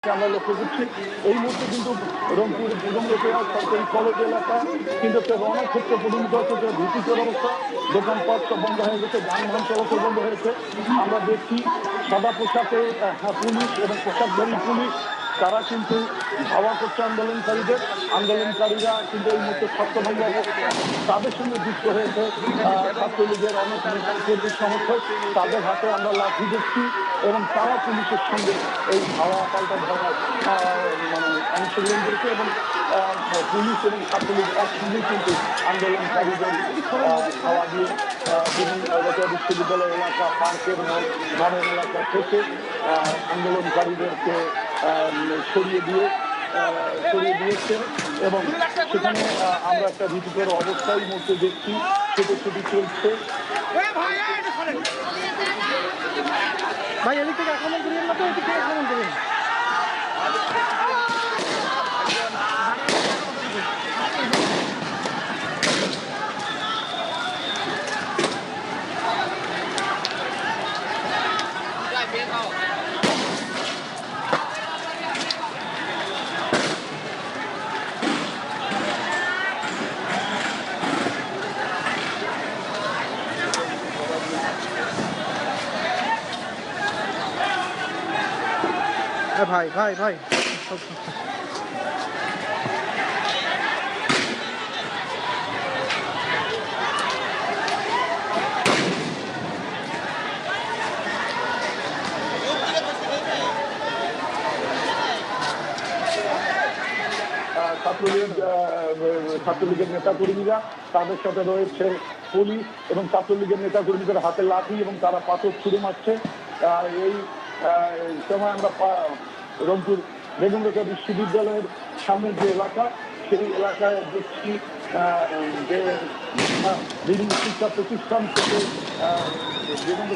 আমরা লক্ষ্য করছি এই মুহূর্তে কিন্তু রংপুর বেগম রোকেয়া সরকারি কলেজ এলাকা কিন্তু একটা রণক্ষেত্রে পরিণত হচ্ছে, ভীতিকর অবস্থা। দোকানপাট সব বন্ধ হয়ে গেছে, যানবাহন চলাচল বন্ধ হয়েছে। আমরা দেখছি সাদা পোশাকে পুলিশ এবং পোশাকধারী পুলিশ তারা কিন্তু ধাওয়া করছে আন্দোলনকারীরা কিন্তু এই মুহূর্তে ছত্রভঙ্গ অবস্থা। তাদের সঙ্গে যুক্ত হয়েছে ছাত্রলীগের অনেক নেতা কর্মী সমর্থক। তাদের হাতে আমরা লাঠি দেখছি এবং তারা পুলিশের সঙ্গে এই ধাওয়া পাল্টা ধাওয়া অংশগ্রহণ করেছে এবং পুলিশ এবং ছাত্রলীগ একসঙ্গে কিন্তু আন্দোলনকারীদের ধাওয়া দিয়ে বিভিন্ন বিশ্ববিদ্যালয় এলাকা, পার্কের মডার্ন এলাকা থেকে আন্দোলনকারীদেরকে সরিয়ে দিয়েছে এবং সেখানে আমরা একটা ভীতিকর অবস্থায় মধ্যে দেখছি ছোটাছুটি চলছে। ভাই এদিক থেকে আক্রমণ করিয়েন না, তো এদিক থেকে আক্রমণ করিয়েন। ভাই ভাই ভাই ছাত্রলীগের নেতাকর্মীরা, তাদের সাথে রয়েছে পুলিশ এবং ছাত্রলীগের নেতাকর্মীদের হাতে লাঠি এবং তারা পাথর ছুড়ে মারছে। এই সময় আমরা রংপুর বেগম রোকেয়া বিশ্ববিদ্যালয়ের সামনের যে এলাকা, সেই এলাকায় দেখছি যে বিভিন্ন শিক্ষা প্রতিষ্ঠান থেকে বেগম